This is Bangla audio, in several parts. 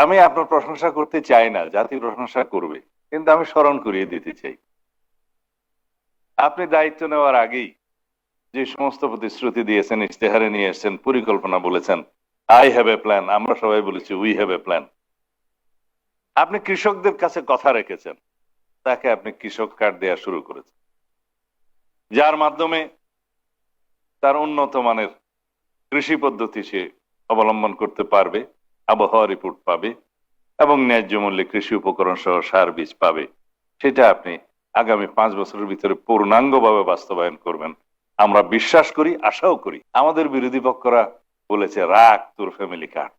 আমি আপনার প্রশংসা করতে চাই না, জাতি প্রশংসা করবে, কিন্তু আমি স্মরণ করিয়ে দিতে চাই, আপনি দায়িত্ব নেওয়ার আগেই যে সমস্ত প্রতিশ্রুতি দিয়েছেন, ইশতেহারে নিয়ে এসেছেন, পরিকল্পনা বলেছেন, আই হ্যাভ এ প্ল্যান, আমরা সবাই বলেছি উই হ্যাভ এ প্ল্যান। আপনি কৃষকদের কাছে কথা রেখেছেন, তাকে আপনি কৃষক কার্ড দেওয়া শুরু করেছেন, যার মাধ্যমে তার উন্নত মানের কৃষি পদ্ধতি সে অবলম্বন করতে পারবে, আবহাওয়া রিপোর্ট পাবে এবং ন্যায্য মূল্যে কৃষি উপকরণ সহ সার বীজ পাবে। সেটা আপনি আগামী 5 বছরের ভিতরে পূর্ণাঙ্গভাবে বাস্তবায়ন করবেন আমরা বিশ্বাস করি, আশাও করি। আমাদের বিরোধী পক্ষরা বলেছে রাখ তোর ফ্যামিলি কার্ড।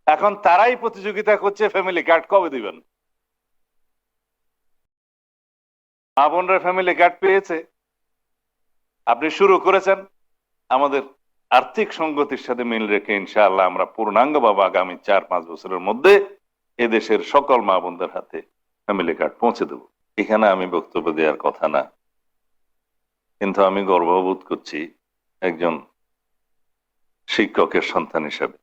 এখন তারাই প্রতিযোগিতা করছে ফ্যামিলি কার্ড কবে দিবেন। আপনরা ফ্যামিলি কার্ড পেয়েছে, আপনি শুরু করেছেন, আমাদের আর্থিক সঙ্গতির সাথে মিল রেখে ইনশাআল্লাহ আমরা পূর্ণাঙ্গভাবে আগামী 4-5 বছরের মধ্যে এদেশের সকল মা বোনদের হাতে ফ্যামিলি কার্ড পৌঁছে দেব। এখানে আমি বক্তব্য দেওয়ার কথা না, কিন্তু আমি গর্ববোধ করছি একজন শিক্ষকের সন্তান হিসেবে।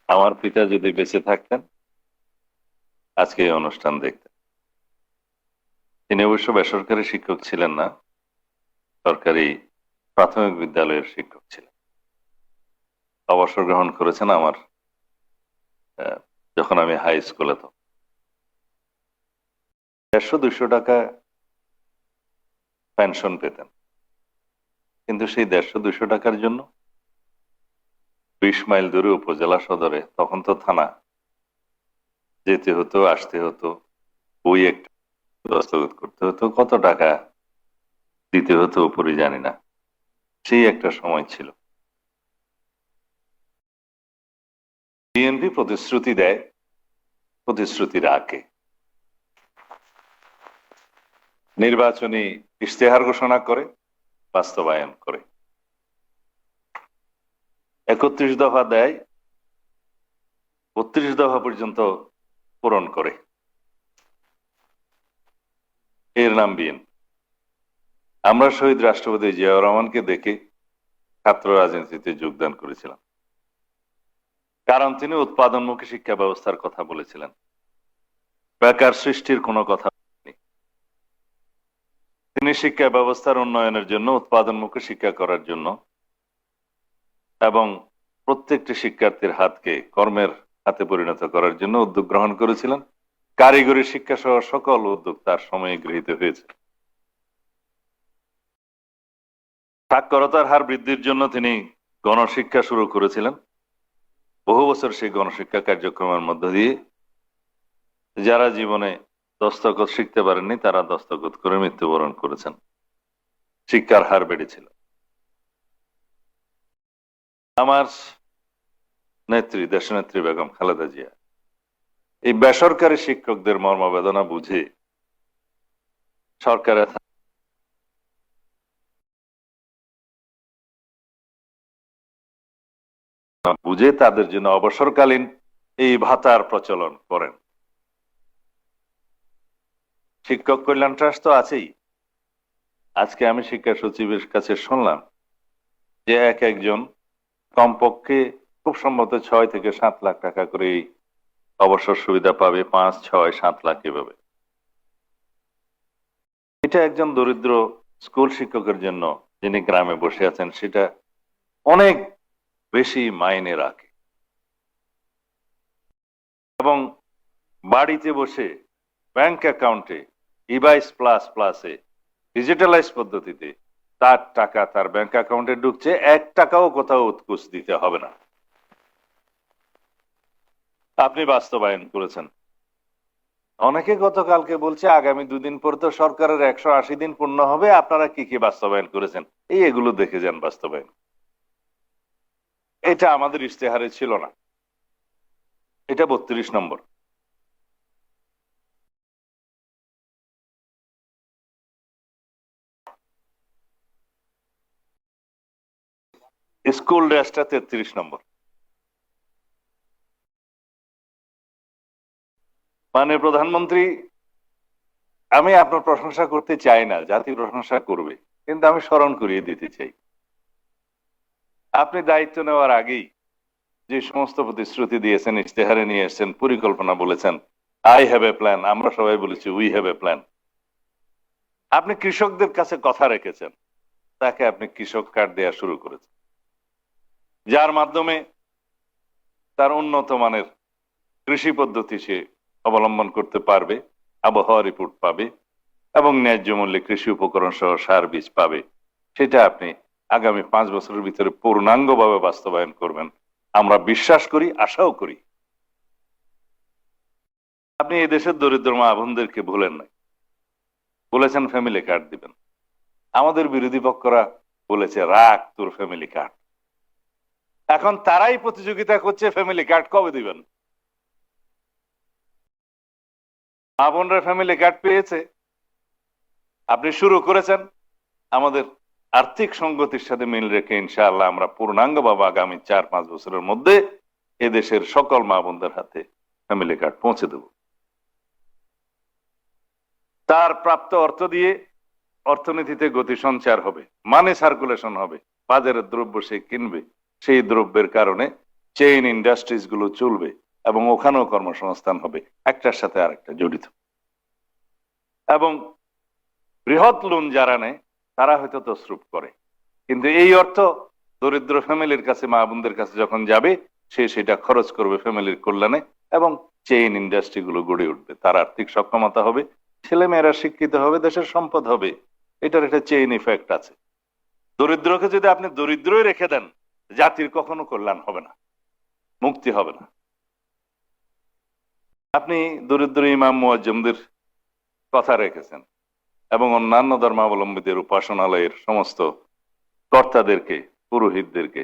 আমার পিতা যদি বেঁচে থাকতেন আজকে এই অনুষ্ঠান দেখতেন। তিনি অবশ্য বেসরকারি শিক্ষক ছিলেন না, সরকারি প্রাথমিক বিদ্যালয়ের শিক্ষক ছিলেন। অবসর গ্রহণ করেছেন আমার যখন আমি হাই স্কুলে, তো 150-200 টাকা পেনশন পেতেন, কিন্তু সেই 150-200 টাকার জন্য 20 মাইল দূরে উপজেলা সদরে, তখন তো থানা, যেতে হতো, আসতে হতো, বই একটা দস্তখত করতে হতো, কত টাকা দিতে হতো উপরে জানি না। সেই একটা সময় ছিল। বিএনপি প্রতিশ্রুতি দেয়, প্রতিশ্রুতি রাখে, নির্বাচনী ইশতেহার ঘোষণা করে, বাস্তবায়ন করে। 31 দফা দেয়, 32 দফা পর্যন্ত পূরণ করে। এর নাম বিএনপি। আমরা শহীদ রাষ্ট্রপতি জিয়াউর রহমানকে দেখে ছাত্র রাজনীতিতে যোগদান করেছিলাম, কারণ তিনি উৎপাদনমুখী শিক্ষা ব্যবস্থার কথা বলেছিলেন, বেকার সৃষ্টির কোনো কথা বলেননি। তিনি শিক্ষা ব্যবস্থার উন্নয়নের জন্য, উৎপাদনমুখী শিক্ষা করার জন্য এবং প্রত্যেকটি শিক্ষার্থীর হাতকে কর্মের হাতে পরিণত করার জন্য উদ্যোগ গ্রহণ করেছিলেন। কারিগরি শিক্ষা সহ সকল উদ্যোগ তার সময়ে গৃহীত হয়েছে। সাক্ষরতার হার বৃদ্ধির জন্য তিনি গণশিক্ষা শুরু করেছিলেন। বহু বছর সেই গণশিক্ষা কার্যক্রমের মধ্য দিয়ে যারা জীবনে দস্তখত শিখতে পারেননি তারা দস্তখত করে মৃত্যুবরণ করেছেন। শিক্ষার হার বেড়েছিল। আমার নেত্রী, দেশনেত্রী বেগম খালেদা জিয়া এই বেসরকারি শিক্ষকদের মর্মবেদনা বুঝে সরকারের বুঝে তাদের জন্য অবসরকালীন এই ভাতার প্রচলন করেন। শিক্ষক কল্যাণ ট্রাস্ট তো আছেই। আজকে আমি শিক্ষা সচিবের কাছে শুনলাম যে একজন কমপক্ষে খুব সম্ভবত 6 থেকে 7 লাখ টাকা করে অবসর সুবিধা পাবে, 5, 6, 7 লাখ এভাবে। এটা একজন দরিদ্র স্কুল শিক্ষকের জন্য, যিনি গ্রামে বসে আছেন, সেটা অনেক বেশি মাইনে রাখে। এবং বাড়িতে বসে ব্যাংক অ্যাকাউন্টে ইবাইস প্লাস প্লাসে ডিজিটালাইজ পদ্ধতিতে তার টাকা তার ব্যাংক অ্যাকাউন্টে ঢুকছে, 1 টাকাও কোথাও উৎকুচ দিতে হবে না। আপনি বাস্তবায়ন করেছেন। অনেকে গতকালকে বলছে আগামী 2 দিন পর তো সরকারের 180 দিন পূর্ণ হবে, আপনারা কি কি বাস্তবায়ন করেছেন এগুলো দেখে যান বাস্তবায়ন। এটা আমাদের ইশতেহারে ছিল না, এটা 32 নম্বর। স্কুল ড্রেসটা 33 নম্বর। মানে প্রধানমন্ত্রী, আমি আপনার প্রশংসা করতে চাই না, জাতি প্রশংসা করবে, কিন্তু আমি স্মরণ করিয়ে দিতে চাই, আপনি দায়িত্ব নেওয়ার আগেই যে সমস্ত প্রতিশ্রুতি দিয়েছেন, ইশতেহারে নিয়ে এসেছেন, পরিকল্পনা বলেছেন, আই হ্যাভ এ প্ল্যান, আমরা সবাই বলেছি উই হ্যাভ এ প্ল্যান। আপনি কৃষকদের কাছে কথা রেখেছেন, তাকে আপনি কৃষক কার্ড দেওয়া শুরু করেছেন, যার মাধ্যমে তার উন্নত মানের কৃষি পদ্ধতি সে অবলম্বন করতে পারবে, আবহাওয়া রিপোর্ট পাবে এবং ন্যায্য মূল্যে কৃষি উপকরণ সহ সার বীজ পাবে। সেটা আপনি আগামী 5 বছরের ভিতরে পূর্ণাঙ্গভাবে বাস্তবায়ন করবেন, আমরা বিশ্বাস করি, আশাও করি। আপনি এই দেশের দরিদ্র মা বোনদেরকে ভুলেন নাই, বলেছেন ফ্যামিলি কার্ড দিবেন। আমাদের বিরোধী পক্ষরা বলেছে রাখ তোর ফ্যামিলি কার্ড। এখন তারাই প্রতিযোগিতা করছে ফ্যামিলি কার্ড কবে দিবেন। মা বোনরা ফ্যামিলি কার্ড পেয়েছে, আপনি শুরু করেছেন। আমাদের আর্থিক সংগতির সাথে মিল রেখে ইনশাআল্লাহ আমরা পূর্ণাঙ্গভাবে আগামী 4-5 বছরের মধ্যে এদেশের সকল মা বোনদের হাতে ফ্যামিলি কার্ড পৌঁছে দেব। তার প্রাপ্ত অর্থ দিয়ে অর্থনীতিতে গতি সঞ্চার হবে, মানি সার্কুলেশন হবে, বাজারের দ্রব্য সে কিনবে, সেই দ্রব্যের কারণে চেইন ইন্ডাস্ট্রিজ গুলো চলবে এবং ওখানেও কর্মসংস্থান হবে, একটার সাথে আরেকটা জড়িত। এবং বৃহৎ লোন যারা নেয় তারা হয়তো তসরুপ করে, কিন্তু এই অর্থ দরিদ্র ফ্যামিলির কাছে, মা বোনদের কাছে যখন যাবে, সে সেটা খরচ করবে ফ্যামিলির কল্যাণে এবং চেইন ইন্ডাস্ট্রি গুলো গড়ে উঠবে, তার আর্থিক সক্ষমতা হবে, ছেলে মেয়েরা শিক্ষিত হবে, দেশের সম্পদ হবে। এটার একটা চেইন ইফেক্ট আছে। দরিদ্রকে যদি আপনি দরিদ্রই রেখে দেন, জাতির কখনো কল্যাণ হবে না, মুক্তি হবে না। আপনি দরিদ্র ইমাম মুয়াজ্জিমদের কথা রেখেছেন এবং অন্যান্য ধর্মাবলম্বীদের উপাসনালয়ের সমস্ত কর্তাদেরকে, পুরোহিতদেরকে,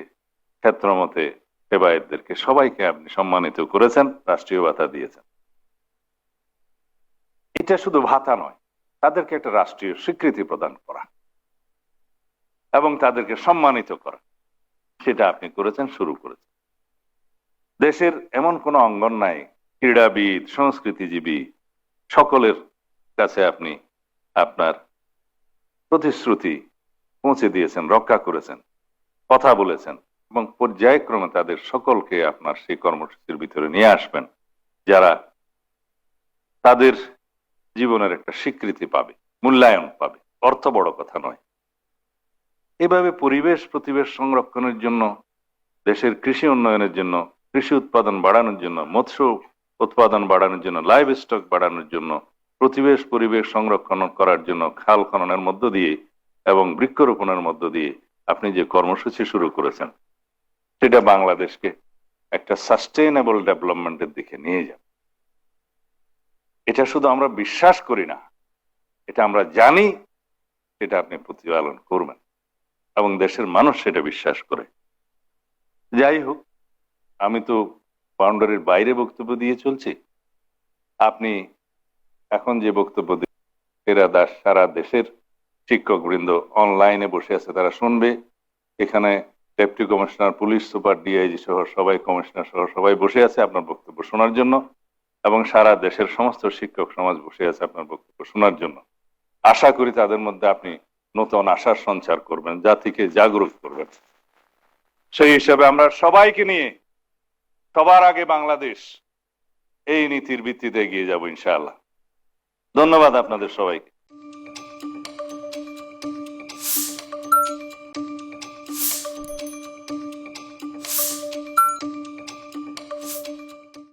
ক্ষেত্রমতে সেবায়েতদেরকে সবাইকে আপনি সম্মানিত করেছেন, রাষ্ট্রীয় ভাতা দিয়েছেন। এটা শুধু ভাতা নয়, তাদেরকে একটা রাষ্ট্রীয় স্বীকৃতি প্রদান করা এবং তাদেরকে সম্মানিত করা, সেটা আপনি করেছেন, শুরু করেছেন। দেশের এমন কোনো অঙ্গন নাই, ক্রীড়াবিদ, সংস্কৃতিজীবী সকলের কাছে আপনি আপনার প্রতিশ্রুতি পৌঁছে দিয়েছেন, রক্ষা করেছেন, কথা বলেছেন এবং পর্যায়ক্রমে তাদের সকলকে আপনার সেই কর্মসূচির ভিতরে নিয়ে আসবেন, যারা তাদের জীবনের একটা স্বীকৃতি পাবে, মূল্যায়ন পাবে। অর্থ বড় কথা নয়। এভাবে পরিবেশ প্রতিবেশ সংরক্ষণের জন্য, দেশের কৃষি উন্নয়নের জন্য, কৃষি উৎপাদন বাড়ানোর জন্য, মৎস্য উৎপাদন বাড়ানোর জন্য, লাইভ স্টক বাড়ানোর জন্য, পরিবেশ সংরক্ষণ করার জন্য খাল খননের মধ্য দিয়ে এবং বৃক্ষরোপণের মধ্য দিয়ে আপনি যে কর্মসূচি শুরু করেছেন, সেটা বাংলাদেশকে একটা সাস্টেইনেবল ডেভেলপমেন্টের দিকে নিয়ে যাবে। এটা শুধু আমরা বিশ্বাস করি না, এটা আমরা জানি, সেটা আপনি প্রতিপালন করবেন এবং দেশের মানুষ সেটা বিশ্বাস করে। যাই হোক, আমি তো বাউন্ডারির বাইরে বক্তব্য দিয়ে চলছি। আপনি এখন যে বক্তব্য এরা সারা দেশের শিক্ষক বৃন্দ অনলাইনে বসে আছে, তারা শুনবে। এখানে deputy commissioner, police super, DIG সহ সবাই, কমিশনার সহ সবাই বসে আছে আপনার বক্তব্য শোনার জন্য এবং সারা দেশের সমস্ত শিক্ষক সমাজ বসে আছে আপনার বক্তব্য শোনার জন্য। আশা করি তাদের মধ্যে আপনি নতুন আশার সঞ্চার করবেন, জাতিকে জাগরুক করবেন। সেই হিসাবে আমরা সবাইকে নিয়ে সবার আগে বাংলাদেশ, এই নীতির ভিত্তিতে এগিয়ে যাব ইনশাআল্লাহ। ধন্যবাদ আপনাদের সবাইকে।